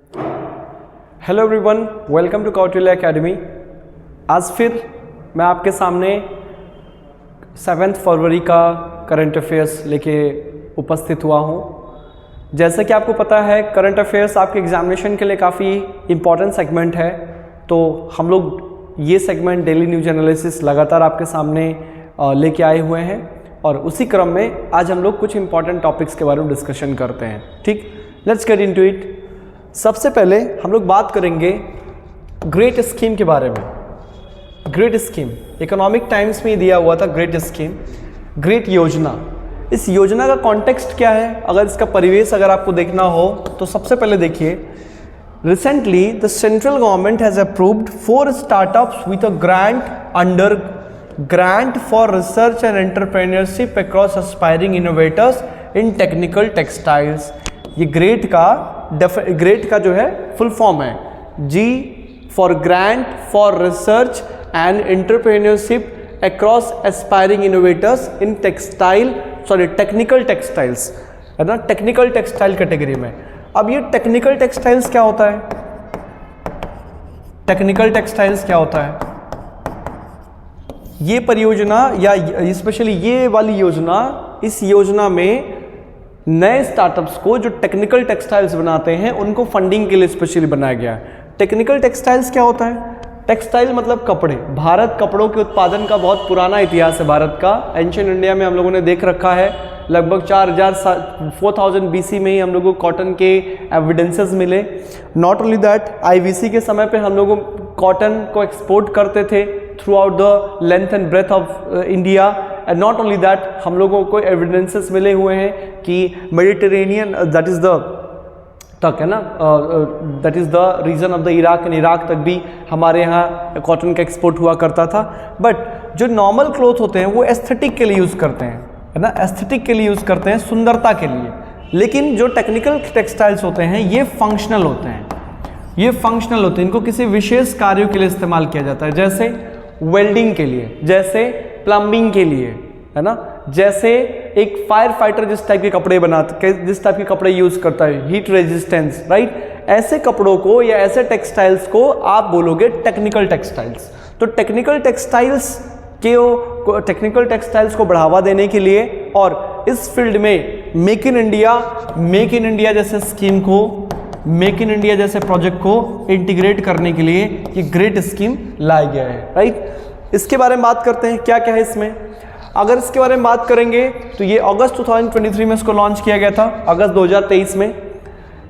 Hello everyone, welcome to Kautilya academy. आज फिर मैं आपके सामने 7 फरवरी का करंट अफेयर्स लेके उपस्थित हुआ हूँ। जैसे कि आपको पता है, करंट अफेयर्स आपके एग्जामिनेशन के लिए काफ़ी इम्पॉर्टेंट सेगमेंट है, तो हम लोग ये सेगमेंट डेली न्यूज एनालिसिस लगातार आपके सामने लेके आए हुए हैं और उसी क्रम में आज हम लोग कुछ इम्पॉर्टेंट टॉपिक्स के बारे में डिस्कशन करते हैं। ठीक, लेट्स गेट इनटू इट। सबसे पहले हम लोग बात करेंगे ग्रेट स्कीम के बारे में। ग्रेट स्कीम इकोनॉमिक टाइम्स में दिया हुआ था। ग्रेट स्कीम, ग्रेट योजना, इस योजना का कॉन्टेक्स्ट क्या है, अगर इसका परिवेश अगर आपको देखना हो तो सबसे पहले देखिए, recently the central government has approved 4 startups with a grant for research and entrepreneurship across aspiring innovators in technical textiles. ये ग्रेट का जो है फुल फॉर्म है G for grant for research and entrepreneurship across aspiring innovators in technical textiles, है ना, technical textile category में। अब ये टेक्निकल टेक्सटाइल्स क्या होता है? टेक्निकल टेक्सटाइल्स क्या होता है? ये परियोजना या स्पेशली ये वाली योजना, इस योजना में नए स्टार्टअप्स को जो टेक्निकल टेक्सटाइल्स बनाते हैं उनको फंडिंग के लिए स्पेशली बनाया गया है। टेक्निकल टेक्सटाइल्स क्या होता है? टेक्सटाइल मतलब कपड़े। भारत कपड़ों के उत्पादन का बहुत पुराना इतिहास है भारत का। एंशिएंट इंडिया में हम लोगों ने देख रखा है, लगभग 4000 BC में ही हम लोगों को कॉटन के एविडेंसेस मिले। नॉट ओनली दैट, IVC के समय पे हम लोग कॉटन को एक्सपोर्ट करते थे throughout the length and breadth of India. And not only that, हम लोगों को एविडेंसेस मिले हुए हैं कि मेडिटेरेनियन दैट इज़ द तक, है ना, that is the reason of the Iraq, and Iraq तक भी हमारे यहाँ कॉटन का एक्सपोर्ट हुआ करता था। बट जो नॉर्मल क्लोथ होते हैं वो एस्थेटिक के लिए यूज़ करते हैं, है ना, एस्थेटिक के लिए यूज़ करते हैं, सुंदरता के लिए। लेकिन जो टेक्निकल टेक्सटाइल्स होते हैं ये फंक्शनल होते हैं, ये फंक्शनल होते हैं, इनको किसी विशेष कार्यों के लिए इस्तेमाल किया जाता है, जैसे वेल्डिंग के लिए, जैसे प्लम्बिंग के लिए, है ना, जैसे एक फायर फाइटर जिस टाइप के कपड़े बनाते, जिस टाइप के कपड़े यूज करता है, हीट रेजिस्टेंस, राइट, ऐसे कपड़ों को या ऐसे टेक्सटाइल्स को आप बोलोगे टेक्निकल टेक्सटाइल्स। तो टेक्निकल टेक्सटाइल्स को बढ़ावा देने के लिए और इस फील्ड में मेक इन इंडिया जैसे स्कीम को, मेक इन इंडिया जैसे प्रोजेक्ट को इंटीग्रेट करने के लिए ये ग्रेट स्कीम लाया गया है, राइट। इसके बारे में बात करते हैं, क्या क्या है इसमें। अगर इसके बारे में बात करेंगे तो ये अगस्त 2023 में इसको लॉन्च किया गया था, अगस्त 2023 में।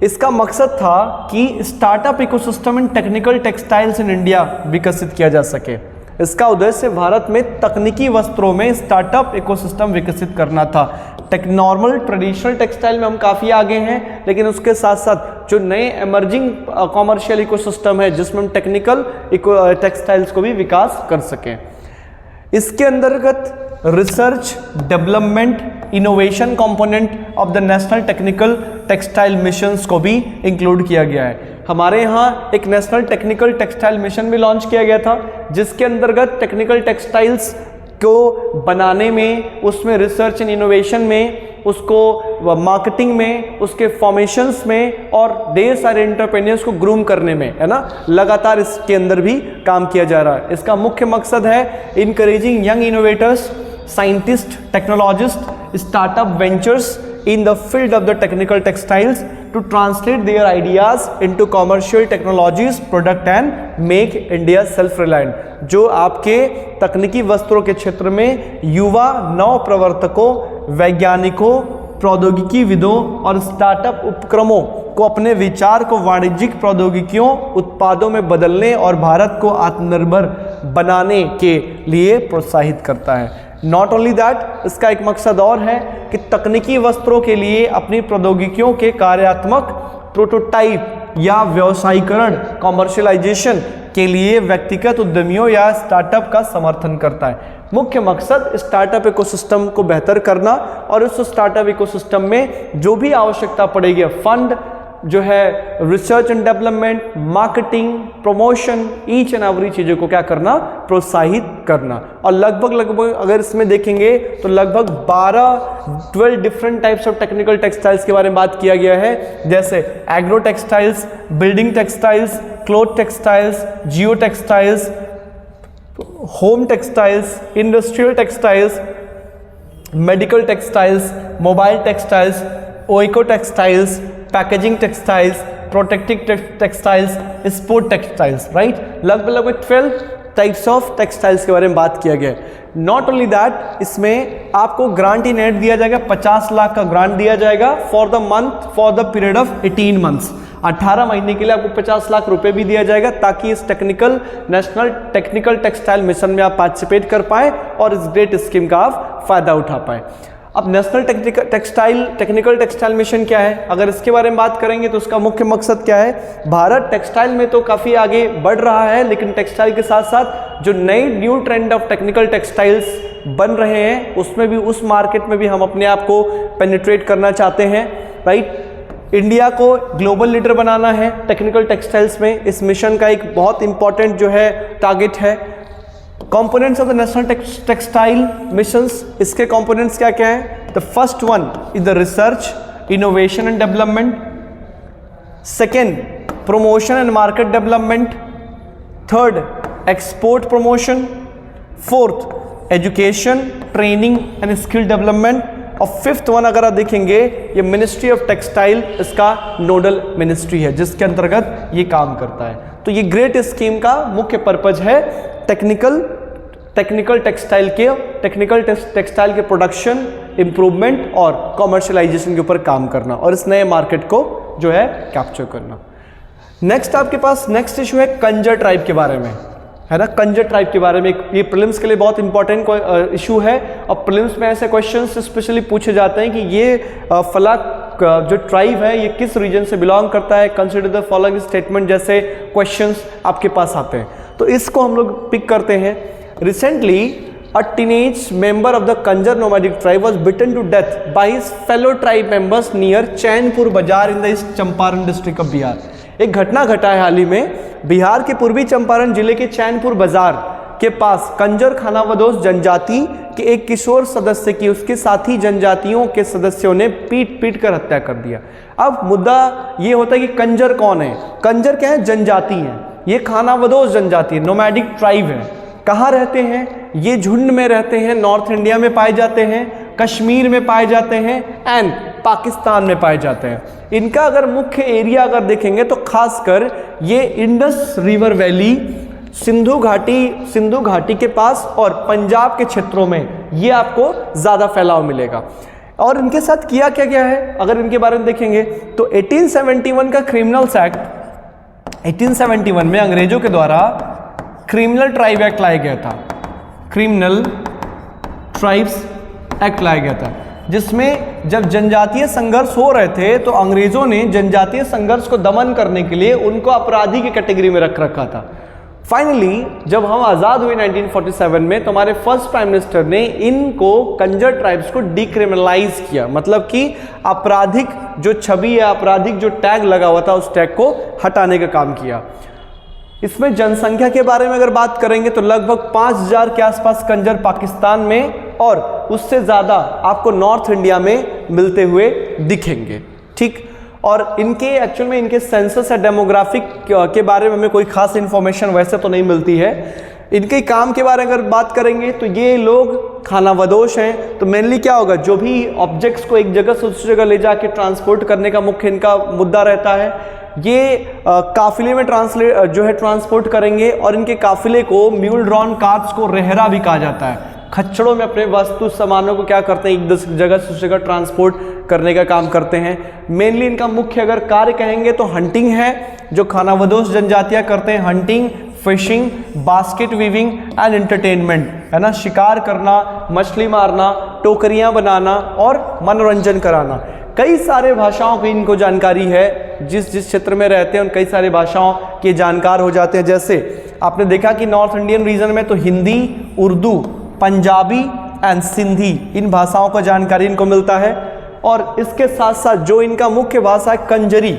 इसका मकसद था कि startup ecosystem in technical textiles in India विकसित किया जा सके। इसका उद्देश्य भारत में तकनीकी वस्त्रों में स्टार्टअप इकोसिस्टम विकसित करना था। नॉर्मल ट्रेडिशनल टेक्सटाइल में हम काफ़ी आगे हैं, लेकिन उसके साथ साथ जो नए एमर्जिंग कॉमर्शियल इकोसिस्टम है जिसमें हम टेक्निकल टेक्सटाइल्स को भी विकास कर सकें। इसके अंतर्गत research development innovation component of the national technical textile missions को भी इंक्लूड किया गया है। हमारे यहाँ एक नेशनल टेक्निकल टेक्सटाइल मिशन भी लॉन्च किया गया था, जिसके अंतर्गत टेक्निकल टेक्सटाइल्स को बनाने में, उसमें रिसर्च एंड इनोवेशन में, उसको मार्केटिंग में, उसके फॉर्मेशंस में और ढेर सारे एंटरप्रेन्योर्स को ग्रूम करने में, है ना, लगातार इसके अंदर भी काम किया जा रहा है। इसका मुख्य मकसद है encouraging young innovators, scientist, technologist, startup ventures in the field of the technical textiles to translate their ideas into commercial technologies, product and make India self-reliant। जो आपके तकनीकी वस्त्रों के क्षेत्र में युवा नव प्रवर्तकों, वैज्ञानिकों, प्रौद्योगिकी विदों और स्टार्टअप उपक्रमों को अपने विचार को वाणिज्यिक प्रौद्योगिकियों उत्पादों में बदलने और भारत को आत्मनिर्भर बनाने के लिए प्रोत्साहित करता है। नॉट ओनली दैट, इसका एक मकसद और है कि तकनीकी वस्त्रों के लिए अपनी प्रौद्योगिकियों के कार्यात्मक प्रोटोटाइप या व्यवसायीकरण, कॉमर्शियलाइजेशन के लिए व्यक्तिगत उद्यमियों या स्टार्टअप का समर्थन करता है। मुख्य मकसद स्टार्टअप इकोसिस्टम को बेहतर करना और उस स्टार्टअप इकोसिस्टम में जो भी आवश्यकता पड़ेगी, फंड जो है research and development, marketing, promotion, each and every चीज़ों को क्या करना, प्रोत्साहित करना। और लगभग अगर इसमें देखेंगे तो लगभग 12 different types of technical textiles के बारे में बात किया गया है, जैसे agro textiles, building textiles, cloth textiles, geo textiles, home textiles, industrial textiles, medical textiles, mobile textiles, oeko textiles, packaging textiles, protective textiles, sport textiles, right. लगभग 12 टाइप्स ऑफ टेक्सटाइल्स के बारे में बात किया गया है। नॉट ओनली दैट, इसमें आपको ग्रांट इन एड दिया जाएगा, 50 लाख का ग्रांट दिया जाएगा for the period of 18 months. 18 महीने के लिए आपको 50 लाख रुपए भी दिया जाएगा, ताकि इस नेशनल टेक्निकल टेक्सटाइल मिशन में आप पार्टिसिपेट कर पाए और इस ग्रेट स्कीम का आप फायदा उठा पाए। अब नेशनल टेक्निकल टेक्सटाइल मिशन क्या है, अगर इसके बारे में बात करेंगे तो उसका मुख्य मकसद क्या है। भारत टेक्सटाइल में तो काफ़ी आगे बढ़ रहा है, लेकिन टेक्सटाइल के साथ साथ जो new trend of technical textiles बन रहे हैं, उसमें भी, उस मार्केट में भी हम अपने आप को पेनिट्रेट करना चाहते हैं, राइट। इंडिया को ग्लोबल लीडर बनाना है टेक्निकल टेक्सटाइल्स में। इस मिशन का एक बहुत इंपॉर्टेंट जो है टारगेट है। Components of the national textile missions, इसके कंपोनेंट्स क्या क्या हैं। The first one is the research, innovation and development. Second, promotion and market development. Third, export promotion. Fourth, education, training and skill development. और fifth one अगर आप देखेंगे, ये ministry of textile इसका नोडल मिनिस्ट्री है, जिसके अंतर्गत ये काम करता है। तो ये ग्रेट स्कीम का मुख्य पर्पज है टेक्निकल टेक्सटाइल के प्रोडक्शन, इंप्रूवमेंट और कॉमर्शलाइजेशन के ऊपर काम करना और इस नए मार्केट को जो है कैप्चर करना। नेक्स्ट आपके पास नेक्स्ट इशू है कंजर ट्राइब के बारे में, है ना। कंजर ट्राइब के बारे में ये प्रीलिम्स के लिए बहुत इंपॉर्टेंट इशू है। और प्रीलिम्स में ऐसे क्वेश्चंस स्पेशली पूछे जाते हैं कि ये फला जो ट्राइब है ये किस रीजन से बिलोंग करता है, कंसिडर द फॉलोइंग स्टेटमेंट जैसे क्वेश्चंस आपके पास आते हैं। तो इसको हम लोग पिक करते हैं। Recently a teenage member of the Kanjar nomadic tribe was beaten to death by his fellow tribe members near Chainpur Bazar in the east Champaran district of Bihar. एक घटना घटा है हाल ही में, बिहार के पूर्वी चंपारण जिले के चैनपुर बाजार के पास कंजर खानाबदोश जनजाति के एक किशोर सदस्य की उसके साथी जनजातियों के सदस्यों ने पीट कर हत्या कर दिया। अब मुद्दा ये होता है कि कंजर कौन है। कंजर क्या है, जनजाति है। ये खानाबदोश जनजाति है, नोमैडिक ट्राइब है। कहाँ रहते हैं ये, झुंड में रहते हैं, नॉर्थ इंडिया में पाए जाते हैं, कश्मीर में पाए जाते हैं एंड पाकिस्तान में पाए जाते हैं। इनका अगर मुख्य एरिया अगर देखेंगे तो खासकर ये इंडस रिवर वैली, सिंधु घाटी के पास और पंजाब के क्षेत्रों में ये आपको ज़्यादा फैलाव मिलेगा। और इनके साथ किया क्या गया है अगर इनके बारे में देखेंगे तो 1871 का क्रिमिनल्स एक्ट, 1871 में अंग्रेजों के द्वारा क्रिमिनल ट्राइब एक्ट लाया गया था। क्रिमिनल ट्राइब्स एक्ट लाया गया था, जिसमें जब जनजातीय संघर्ष हो रहे थे तो अंग्रेजों ने जनजातीय संघर्ष को दमन करने के लिए उनको अपराधी की कैटेगरी में रख रखा था। फाइनली जब हम आज़ाद हुए 1947 में तो हमारे फर्स्ट प्राइम मिनिस्टर ने इनको कंजर ट्राइब्स को डिक्रिमिनलाइज किया, मतलब कि आपराधिक जो छवि है, आपराधिक जो टैग लगा हुआ था उस टैग को हटाने का काम किया। इसमें जनसंख्या के बारे में अगर बात करेंगे तो लगभग 5000 के आसपास कंजर पाकिस्तान में और उससे ज़्यादा आपको नॉर्थ इंडिया में मिलते हुए दिखेंगे, ठीक। और इनके एक्चुअल में इनके सेंसस या डेमोग्राफिक के बारे में हमें कोई खास इन्फॉर्मेशन वैसे तो नहीं मिलती है। इनके काम के बारे में अगर बात करेंगे तो ये लोग खानाबदोश हैं, तो मेनली क्या होगा, जो भी ऑब्जेक्ट्स को एक जगह से दूसरी जगह ले जाके ट्रांसपोर्ट करने का मुख्य इनका मुद्दा रहता है। ये काफिले में ट्रांसपोर्ट करेंगे और इनके काफिले को म्यूल ड्रॉन कार्ट्स को रेहरा भी कहा जाता है। खच्चड़ों में अपने वस्तु सामानों को क्या करते हैं, एक जगह से दूसरी जगह ट्रांसपोर्ट करने का काम करते हैं। मेनली इनका मुख्य अगर कार्य कहेंगे तो हंटिंग है, जो खानाबदोश जनजातियां करते हैं, hunting, fishing, basket weaving and entertainment, है ना, शिकार करना, मछली मारना, टोकरियां बनाना और मनोरंजन कराना। कई सारे भाषाओं की इनको जानकारी है, जिस क्षेत्र में रहते हैं उन कई सारी भाषाओं के जानकार हो जाते हैं। जैसे आपने देखा कि नॉर्थ इंडियन रीजन में तो हिंदी, उर्दू, पंजाबी एंड सिंधी, इन भाषाओं का जानकारी इनको मिलता है। और इसके साथ साथ जो इनका मुख्य भाषा है कंजरी,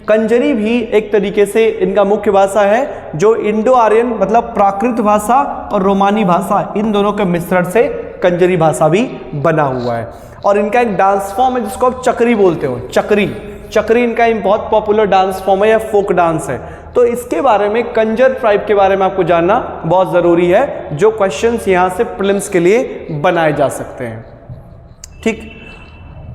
कंजरी भी एक तरीके से इनका मुख्य भाषा है, जो इंडो आर्यन मतलब प्राकृत भाषा और रोमानी भाषा इन दोनों के मिश्रण से कंजरी भाषा भी बना हुआ है। और इनका एक डांस फॉर्म है जिसको आप चक्री बोलते हो, चक्री। चक्री इनका एक बहुत पॉपुलर डांस फॉर्म है या फोक डांस है। तो इसके बारे में, कंजर ट्राइब के बारे में आपको जानना बहुत ज़रूरी है, जो क्वेश्चंस यहाँ से प्रीलिम्स के लिए बनाए जा सकते हैं। ठीक,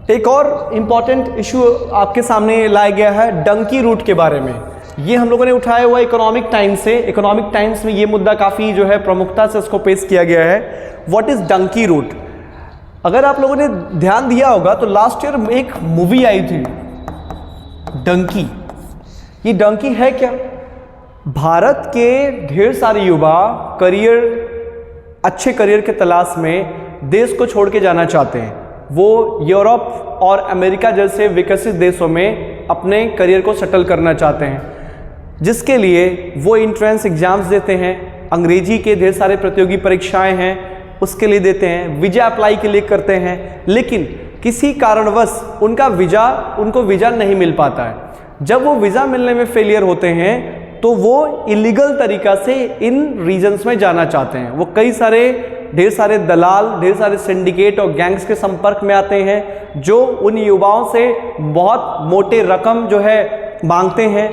एक और इम्पॉर्टेंट इशू आपके सामने लाया गया है डंकी रूट के बारे में। ये हम लोगों ने उठाया हुआ इकोनॉमिक टाइम्स से। इकोनॉमिक टाइम्स में ये मुद्दा काफ़ी जो है प्रमुखता से इसको पेश किया गया है। What is dunki route? अगर आप लोगों ने ध्यान दिया होगा तो लास्ट ईयर एक मूवी आई थी डंकी। ये डंकी है क्या? भारत के ढेर सारे युवा अच्छे करियर के तलाश में देश को छोड़ के जाना चाहते हैं। वो यूरोप और अमेरिका जैसे विकसित देशों में अपने करियर को सेटल करना चाहते हैं, जिसके लिए वो एंट्रेंस एग्जाम्स देते हैं, अंग्रेजी के ढेर सारे प्रतियोगी परीक्षाएं हैं उसके लिए देते हैं, वीज़ा अप्लाई के लिए करते हैं, लेकिन किसी कारणवश उनको वीज़ा नहीं मिल पाता है। जब वो वीज़ा मिलने में फेलियर होते हैं तो वो इलीगल तरीका से इन रीजन्स में जाना चाहते हैं। वो ढेर सारे दलाल, ढेर सारे सिंडिकेट और गैंग्स के संपर्क में आते हैं, जो उन युवाओं से बहुत मोटे रकम जो है मांगते हैं।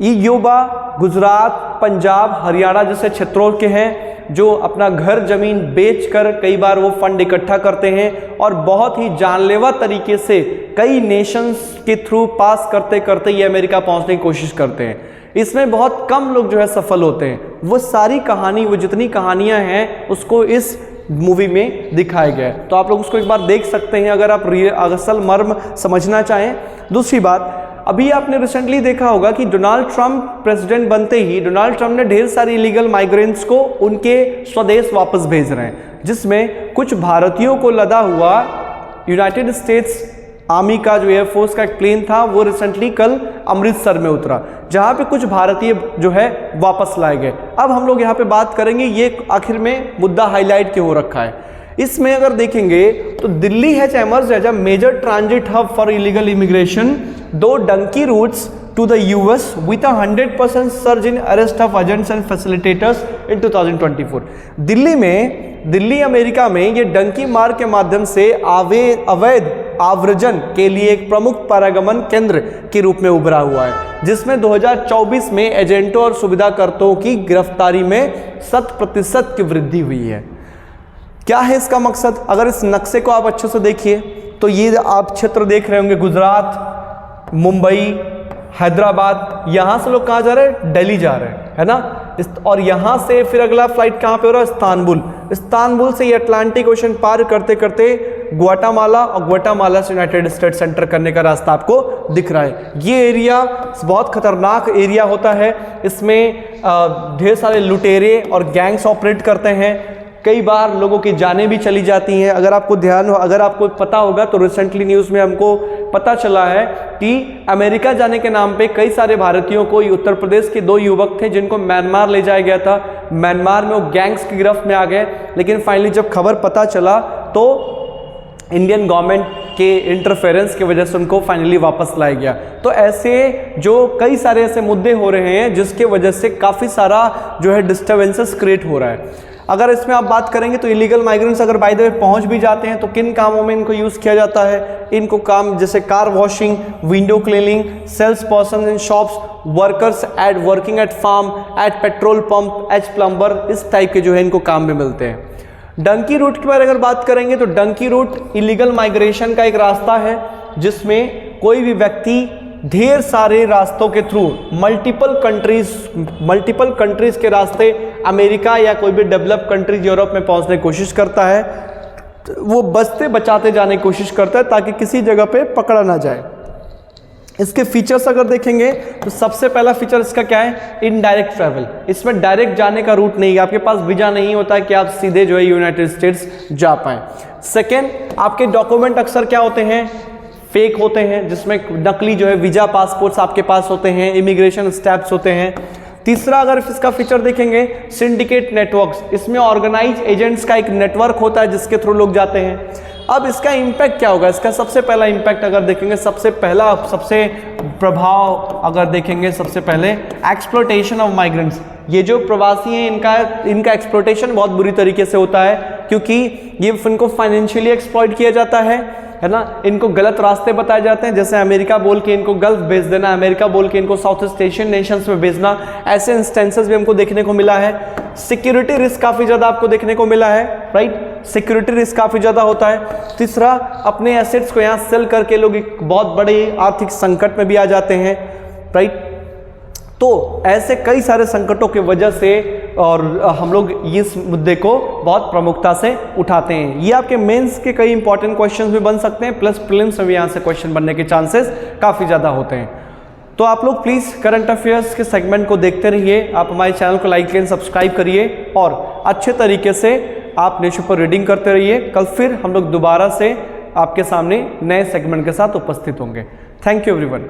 ये युवा गुजरात, पंजाब, हरियाणा जैसे क्षेत्रों के हैं, जो अपना घर जमीन बेचकर कई बार वो फंड इकट्ठा करते हैं और बहुत ही जानलेवा तरीके से कई नेशंस के थ्रू पास करते करते ये अमेरिका पहुंचने की कोशिश करते हैं। इसमें बहुत कम लोग जो है सफल होते हैं। वो सारी कहानी, वो जितनी कहानियां हैं उसको इस मूवी में दिखाया गया है। तो आप लोग उसको एक बार देख सकते हैं अगर आप असल मर्म समझना चाहें। दूसरी बात, अभी आपने रिसेंटली देखा होगा कि डोनाल्ड ट्रंप प्रेसिडेंट बनते ही डोनाल्ड ट्रंप ने ढेर सारी इलीगल माइग्रेंट्स को उनके स्वदेश वापस भेज रहे हैं, जिसमें कुछ भारतीयों को लदा हुआ यूनाइटेड स्टेट्स आर्मी का जो एयरफोर्स का एक प्लेन था वो रिसेंटली कल अमृतसर में उतरा, जहां पे कुछ भारतीय जो है वापस लाए गए। अब हम लोग यहाँ पे बात करेंगे, ये आखिर में मुद्दा हाईलाइट क्यों हो रखा है। इसमें अगर देखेंगे तो Delhi has emerged as a major transit hub for illegal immigration, दो dunki routes to the US with a 100% surge in arrest of agents and facilitators in 2024। Delhi America में ये डंकी मार्ग के माध्यम से अवैध आव्रजन के लिए एक प्रमुख पारागमन केंद्र के रूप में उभरा हुआ है, जिसमें 2024 में एजेंटों और सुविधाकर्ताओं की गिरफ्तारी में 100% की वृद्धि हुई है। क्या है इसका मकसद? अगर इस नक्शे को आप अच्छे से देखिए तो ये आप क्षेत्र देख रहे होंगे, गुजरात, मुंबई, हैदराबाद, यहाँ से लोग कहाँ जा रहे हैं? दिल्ली जा रहे हैं, है ना। और यहाँ से फिर अगला फ्लाइट कहाँ पे हो रहा है? इस्तांबुल से ये अटलांटिक ओशन पार करते करते ग्वाटामाला और ग्वाटामाला से यूनाइटेड स्टेट्स एंटर करने का रास्ता आपको दिख रहा है। ये एरिया बहुत खतरनाक एरिया होता है। इसमें ढेर सारे लुटेरे और गैंग्स ऑपरेट करते हैं। कई बार लोगों की जानें भी चली जाती हैं। अगर आपको पता होगा तो रिसेंटली न्यूज़ में हमको पता चला है कि अमेरिका जाने के नाम पे कई सारे भारतीयों को, उत्तर प्रदेश के 2 युवक थे जिनको म्यांमार ले जाया गया था। म्यांमार में वो गैंग्स की गिरफ्त में आ गए, लेकिन फाइनली जब खबर पता चला तो इंडियन गवर्नमेंट के इंटरफेरेंस की वजह से उनको फाइनली वापस लाया गया। तो ऐसे जो कई सारे ऐसे मुद्दे हो रहे हैं जिसके वजह से काफ़ी सारा जो है डिस्टर्बेंसेस क्रिएट हो रहा है। अगर इसमें आप बात करेंगे तो इलीगल माइग्रेंट्स अगर बाय द वे पहुंच भी जाते हैं तो किन कामों में इनको यूज़ किया जाता है? इनको काम जैसे car washing, window cleaning, sales person in shops, workers at working at farm, at petrol pump, as plumber, इस टाइप के जो है इनको काम भी मिलते हैं। डंकी रूट के बारे में अगर बात करेंगे तो डंकी रूट इलीगल माइग्रेशन का एक रास्ता है जिसमें कोई भी व्यक्ति ढेर सारे रास्तों के थ्रू मल्टीपल कंट्रीज के रास्ते अमेरिका या कोई भी डेवलप कंट्रीज यूरोप में पहुंचने की कोशिश करता है। वो बचते बचाते जाने की कोशिश करता है ताकि किसी जगह पे पकड़ा ना जाए। इसके फीचर्स अगर देखेंगे तो सबसे पहला फीचर इसका क्या है? Indirect travel. इसमें डायरेक्ट जाने का रूट नहीं है, आपके पास वीजा नहीं होता है कि आप सीधे जो है यूनाइटेड स्टेट्स जा पाएं। सेकेंड, आपके डॉक्यूमेंट अक्सर क्या होते हैं? फेक होते हैं, जिसमें नकली जो है वीजा पासपोर्ट्स आपके पास होते हैं, इमिग्रेशन स्टैम्प्स होते हैं। तीसरा अगर इसका फीचर देखेंगे, सिंडिकेट नेटवर्क्स, इसमें ऑर्गेनाइज एजेंट्स का एक नेटवर्क होता है जिसके थ्रू लोग जाते हैं। अब इसका इम्पैक्ट क्या होगा? इसका सबसे पहला इम्पैक्ट अगर देखेंगे, सबसे प्रभाव अगर देखेंगे सबसे पहले एक्सप्लॉयटेशन ऑफ माइग्रेंट्स, ये जो प्रवासी हैं इनका एक्सप्लॉयटेशन बहुत बुरी तरीके से होता है, क्योंकि ये इनको फाइनेंशियली एक्सप्लॉइट किया जाता है ना, इनको गलत रास्ते बताए जाते हैं, जैसे अमेरिका बोल के इनको गल्फ भेज देना, अमेरिका बोल के इनको साउथ ईस्ट एशियन नेशंस में भेजना, ऐसे इंस्टेंसेस भी हमको देखने को मिला है। सिक्योरिटी रिस्क काफी ज्यादा आपको देखने को मिला है, राइट, सिक्योरिटी रिस्क काफी ज्यादा होता है। तीसरा, अपने एसेट्स को यहाँ सेल करके लोग एक बहुत बड़े आर्थिक संकट में भी आ जाते हैं, राइट। तो ऐसे कई सारे संकटों की वजह से और हम लोग इस मुद्दे को बहुत प्रमुखता से उठाते हैं। ये आपके मेंस के कई इंपॉर्टेंट क्वेश्चंस भी बन सकते हैं, प्लस प्रीलिम्स में भी यहाँ से क्वेश्चन बनने के चांसेस काफ़ी ज़्यादा होते हैं। तो आप लोग प्लीज़ करंट अफेयर्स के सेगमेंट को देखते रहिए, आप हमारे चैनल को लाइक एंड सब्सक्राइब करिए और अच्छे तरीके से आप न्यूज़पेपर रीडिंग करते रहिए। कल फिर हम लोग दोबारा से आपके सामने नए सेगमेंट के साथ उपस्थित होंगे। Thank you everyone.